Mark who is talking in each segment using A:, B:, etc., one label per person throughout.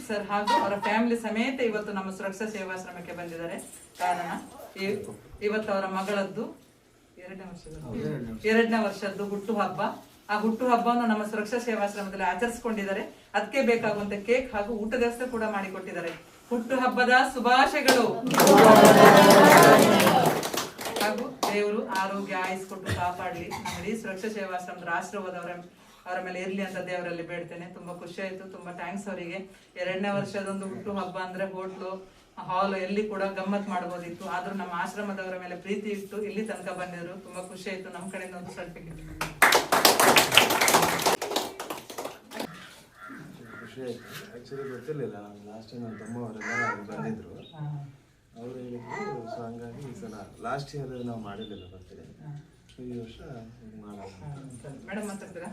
A: Sir ಹಾಗೂ ಅವರ family ಸಮೇತ ಇವತ್ತು ನಮ್ಮ ಸುರಕ್ಷಾ ಸೇವಾಶ್ರಮಕ್ಕೆ ಬಂದಿದ್ದಾರೆ. ಕಾರಣ ಇವತ್ತು ಅವರ ಮಗಳದ್ದು 2ನೇ ವರ್ಷದ್ದು ಹುಟ್ಟು ಹಬ್ಬ. ಆ ಹುಟ್ಟು ಹಬ್ಬವನ್ನು ನಮ್ಮ ಸುರಕ್ಷಾ ಸೇವಾಶ್ರಮದಲ್ಲಿ ಆಚರಿಸಿಕೊಂಡಿದ್ದಾರೆ. ಅದಕ್ಕೆ ಬೇಕಾಗುವಂತ ಕೇಕ್ ಹಾಗೂ ಊಟದ ವ್ಯವಸ್ಥೆ ಕೂಡ ಮಾಡಿಕೊಟ್ಟಿದ್ದಾರೆ. ಹುಟ್ಟು ಹಬ್ಬದ ಶುಭಾಶಯಗಳು ಹಾಗೂ ದೇವರು ಆರೋಗ್ಯ ಆಯಿಸ್ಕೊಟ್ಟು ಕಾಪಾಡಲಿ. ನಮ್ಮ ಇಡೀ ಸುರಕ್ಷಾ ಸೇವಾಶ್ರಮದ ಆಶೀರ್ವಾದ ಅವರ ಮೇಲೆ ಇರ್ಲಿ ಅಂತ ದೇವರಲ್ಲಿ ಬೇಡ್ತೇನೆ. ತುಂಬಾ ಖುಷಿ ಆಯ್ತು. ತುಂಬಾ ಥ್ಯಾಂಕ್ಸ್ ಅವರಿಗೆ. 2ನೇ ವರ್ಷದೊಂದು ಹುಟ್ಟು ಹಬ್ಬ ಅಂದ್ರೆ ಹೋಟ್ಲು ಹಾಲ್ ಎಲ್ಲಿ ಕೂಡ ಗಮ್ಮತ್ ಮಾಡಬಹುದಿತ್ತು. ಆದ್ರೂ ನಮ್ಮ ಆಶ್ರಮದವರ ಮೇಲೆ ಪ್ರೀತಿ ಇಟ್ಟು ಇಲ್ಲಿ ತನಕ ಬಂದಿದ್ರು. ತುಂಬಾ ಖುಷಿ ಆಯ್ತು. ನಮ್ಮ ಕಡೆಯಿಂದ ಒಂದು ಸರ್ಟಿಫಿಕೇಟ್
B: ಖುಷಿ ಆಯ್ತು. ಆಕ್ಚುಲಿ ಗೊತ್ತಿರಲಿಲ್ಲ, ನಮ್ಗೆ ಲಾಸ್ಟ್ ಟೈಮ್ ನಮ್ಮ ತಮ್ಮವರೆಲ್ಲ ಬಂದಿದ್ರು. ಅವರು ಹೇಳಿದ್ರು. ಸೊ ಹಂಗಾಗಿ ಈ ಸಲ ಲಾಸ್ಟ್ ಇಯರ್ ನಾವು ಮಾಡಿರಲಿಲ್ಲ ಬರ್ತೀವಿ, ಈ ವರ್ಷ ಮಾಡೋಣ.
A: ಮೇಡಮ್ ಮಾತಾಡ್ತೀರಾ?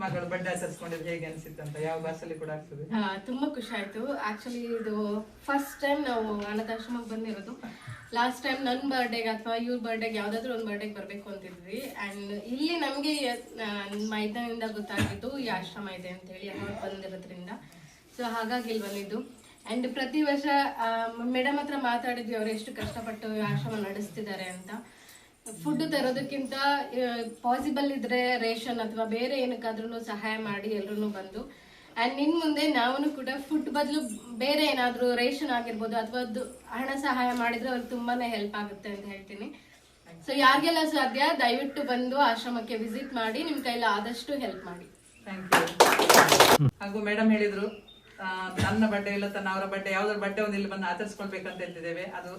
A: ಮಗಳು ಬರ್ಡೇ ಆಚರಿಸ್ಕೊಂಡಿದ್ದು ಹೇಗೆ ಅನಿಸಿತ್ತು ಅಂತ ಯಾವ ಭಾಷೆಯಲ್ಲಿ ಕೂಡ ಆಗ್ತದೆ?
C: ತುಂಬಾ ಖುಷಿ ಆಯ್ತು. ಆಕ್ಚುಲಿ ಇದು ಫಸ್ಟ್ ಟೈಮ್ ನಾವು ಅನಾಥಾಶ್ರಮಕ್ಕೆ ಬಂದಿರೋದು. ಲಾಸ್ಟ್ ಟೈಮ್ ನನ್ನ ಬರ್ಡೇಗೆ ಅಥವಾ ಇವ್ರ ಬರ್ಡೇಗೆ ಯಾವ್ದಾದ್ರು ಒಂದು ಬರ್ಡೇಗೆ ಬರ್ಬೇಕು ಅಂತಿದ್ವಿ. ಅಂಡ್ ಇಲ್ಲಿ ನಮಗೆ ಮೈದಾನದಿಂದ ಗೊತ್ತಾಗಿದ್ದು ಈ ಆಶ್ರಮ ಇದೆ ಅಂತ ಹೇಳಿ ಅಮ್ಮ ಬಂದಿರೋದ್ರಿಂದ. ಸೊ ಹಾಗಾಗಿ ಇಲ್ಲಿ ಬಂದಿದ್ದು. ಅಂಡ್ ಪ್ರತಿ ವರ್ಷ ಮೇಡಮ್ ಹತ್ರ ಮಾತಾಡಿದ್ವಿ ಅವ್ರು ಎಷ್ಟು ಕಷ್ಟಪಟ್ಟು ಈ ಆಶ್ರಮ ನಡೆಸ್ತಿದ್ದಾರೆ ಅಂತ. ಫುಡ್ ತರೋದಕ್ಕಿಂತ ಪಾಸಿಬಲ್ ಇದ್ರೆ ರೇಷನ್ ಅಥವಾ ಬೇರೆ ಏನಕ್ಕಾದ್ರೂ ಸಹಾಯ ಮಾಡಿ ಎಲ್ರು ಬಂದು. ಅಂಡ್ ಇನ್ ಮುಂದೆ ನಾವು ಕೂಡ ಫುಡ್ ಬದಲು ಬೇರೆ ಏನಾದ್ರೂ ರೇಷನ್ ಆಗಿರ್ಬೋದು ಅಥವಾ ಹಣ ಸಹಾಯ ಮಾಡಿದ್ರೆ ಅವ್ರಿಗೆ ತುಂಬಾನೇ ಹೆಲ್ಪ್ ಆಗುತ್ತೆ ಅಂತ ಹೇಳ್ತೀನಿ. ಸೊ ಯಾರಿಗೆಲ್ಲ ಸಾಧ್ಯ ದಯವಿಟ್ಟು ಬಂದು ಆಶ್ರಮಕ್ಕೆ ವಿಸಿಟ್ ಮಾಡಿ, ನಿಮ್ ಕೈಲಿ ಆದಷ್ಟು ಹೆಲ್ಪ್ ಮಾಡಿ.
A: Thank you. ಹಾಗೂ ಮೇಡಮ್ ಹೇಳಿದ್ರು ನನ್ನ ಬಡ್ಡೆ ಇಲ್ಲ ತನ್ನ ಅವರ ಬಡ್ಡೆ ಯಾವ್ದಾದ್ರು ಬಡ್ಡೆ ಒಂದು ಇಲ್ಲಿ ಬಂದು ಆಚರಿಸ್ಕೊಳ್ಬೇಕಂತ ಹೇಳ್ತಿದ್ದೇವೆ. ಅದು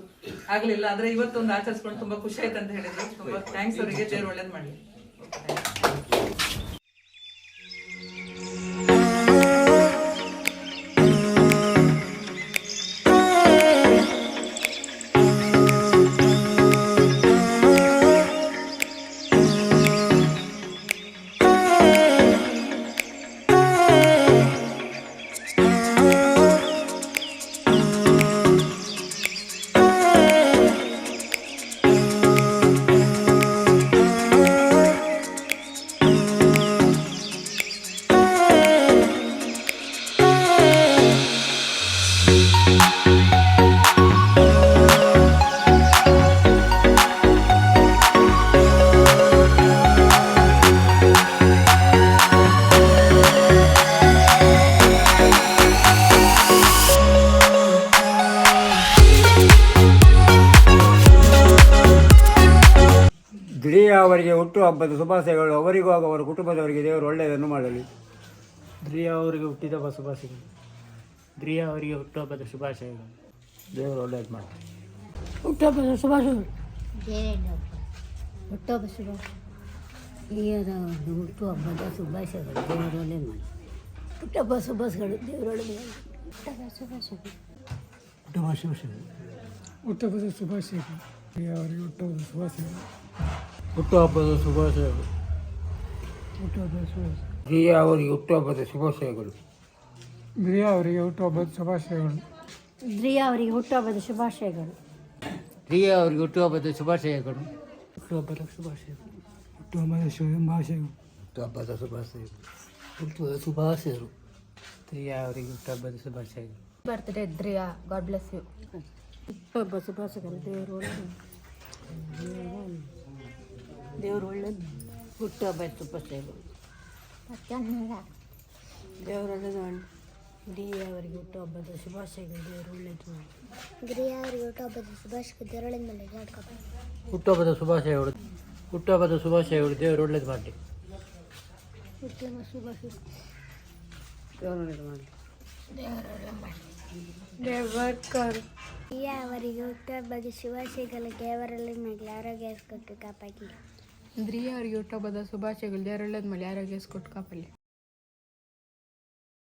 A: ಆಗ್ಲಿಲ್ಲ, ಆದ್ರೆ ಇವತ್ತೊಂದು ಆಚರಿಸ್ಕೊಂಡು ತುಂಬಾ ಖುಷಿ ಆಯ್ತು ಅಂತ ಹೇಳಿದ್ರು. ತುಂಬಾ ಥ್ಯಾಂಕ್ಸ್ ಅವರಿಗೆ. ದೇವ್ರು ಒಳ್ಳೇದ್ ಮಾಡ್ಲಿ.
D: ಧ್ರಿಯಾ ಅವರಿಗೆ ಹುಟ್ಟುಹಬ್ಬದ ಶುಭಾಶಯಗಳು. ಅವರಿಗೂ ಹಾಗೂ ಅವರ ಕುಟುಂಬದವರಿಗೆ ದೇವರು ಒಳ್ಳೆಯದನ್ನು ಮಾಡಲಿ.
E: ಧ್ರಿಯಾ ಅವರಿಗೆ ಹುಟ್ಟಿದಬ್ಬ ಶುಭಾಶಯಗಳು. ಧ್ರಿಯಾ ಅವರಿಗೆ ಹುಟ್ಟುಹಬ್ಬದ ಶುಭಾಶಯಗಳು.
D: ದೇವರು ಒಳ್ಳೆಯದು ಮಾಡಲಿ.
F: ಹುಟ್ಟುಹಬ್ಬದ ಶುಭಾಶಯಗಳು. ಹುಟ್ಟುಹಬ್ಬ ಶುಭಾಶಯ. ಹಿರಿಯರ ಹುಟ್ಟುಹಬ್ಬದ ಶುಭಾಶಯಗಳು. ದೇವರು ಒಳ್ಳೆಯದು ಮಾಡಿ. ಹುಟ್ಟುಹಬ್ಬ ಶುಭಾಶಯಗಳು. ದೇವರು ಒಳ್ಳೆಯದು ಮಾಡಿ. ಹುಟ್ಟುಹಬ್ಬ ಶುಭಾಶಯಗಳು.
E: ಹುಟ್ಟುಹಬ್ಬ ಶುಭಾಶಯಗಳು.
F: ಹುಟ್ಟುಹಬ್ಬದ ಶುಭಾಶಯಗಳು.
E: ಧ್ರಿಯಾ ಅವರಿಗೆ ಹುಟ್ಟುಹಬ್ಬದ ಶುಭಾಶಯಗಳು. ಹುಟ್ಟುಹಬ್ಬದ ಶುಭಾಶಯಗಳು.
F: ಹುಟ್ಟುಹಬ್ಬದ ಶುಭಾಶಯ.
D: ಧ್ರಿಯಾ ಅವರಿಗೆ ಹುಟ್ಟುಹಬ್ಬದ ಶುಭಾಶಯಗಳು.
E: ಧ್ರಿಯಾ ಅವರಿಗೆ ಹುಟ್ಟುಹಬ್ಬದ ಶುಭಾಶಯಗಳು.
F: ಧ್ರಿಯಾ ಅವರಿಗೆ ಹುಟ್ಟುಹಬ್ಬದ ಶುಭಾಶಯಗಳು.
D: ಧ್ರಿಯಾ ಅವರಿಗೆ ಹುಟ್ಟುಹಬ್ಬದ ಶುಭಾಶಯಗಳು.
E: ಹುಟ್ಟುಹಬ್ಬದ ಶುಭಾಶಯಗಳು. ಹುಟ್ಟುಹಬ್ಬದ ಶುಭಾಶಯಗಳು.
D: ಹುಟ್ಟುಹಬ್ಬದ ಶುಭಾಶಯಗಳು.
E: ಹುಟ್ಟುಹಬ್ಬದ ಶುಭಾಶಯಗಳು. ಧ್ರಿಯಾ ಅವರಿಗೆ ಹುಟ್ಟುಹಬ್ಬದ ಶುಭಾಶಯಗಳು.
C: Birthday Dhriya, God bless you.
F: ಹುಟ್ಟುಹಬ್ಬ ಶುಭಾಶಯಗಳು. ದೇವರು ಒಳ್ಳೆಯದು. ದೇವರು ಒಳ್ಳೆಯದು. ಹುಟ್ಟುಹಬ್ಬ ಶುಭಾಶಯಗಳು. ದೇವರು ಒಳ್ಳೆಯದು ಮಾಡಿ. ಧ್ರಿಯಾ ಅವರಿಗೆ ಹುಟ್ಟುಹಬ್ಬದ ಶುಭಾಶಯಗಳು. ದೇವರು ಒಳ್ಳೆಯದು ಮಾಡಿ.
G: ಧ್ರಿಯಾ ಅವರಿಗೆ ಹುಟ್ಟುಹಬ್ಬದ ಶುಭಾಶಯಗಳು. ದೇವರು ಒಳ್ಳೆಯದು ಮಾಡಿ.
E: ಹುಟ್ಟುಹಬ್ಬದ ಶುಭಾಶಯಗಳು. ಹುಟ್ಟುಹಬ್ಬದ ಶುಭಾಶಯಗಳು. ದೇವರು ಒಳ್ಳೆಯದು ಮಾಡಿ.
F: ಹುಟ್ಟುಹಬ್ಬ ಶುಭಾಶಯಗಳು. ದೇವರು ಒಳ್ಳೆಯದು ಮಾಡಿ. ದೇವರು ಒಳ್ಳೆಯದು ಮಾಡಿ.
G: ಧ್ರಿಯಾ ಅವರಿಗೆ ಹುಟ್ಟುಹಬ್ಬದ ಶುಭಾಶಯಗಳು. ದೇವರಲ್ಲಿ ಮಾಡಿ. ಆರೋಗ್ಯ ಕೊಟ್ಟು ಕಾಪಾಡಿ.
C: ಧ್ರಿಯಾ ಅವರಿಗೆ ಹುಟ್ಟುಹಬ್ಬದ ಶುಭಾಶಯಗಳು. ದೇವರು ಒಳ್ಳೇದು ಮಾಡಿ. ಆರೋಗ್ಯ ಕೊಟ್ಟು ಕಾಪಾಡಲಿ.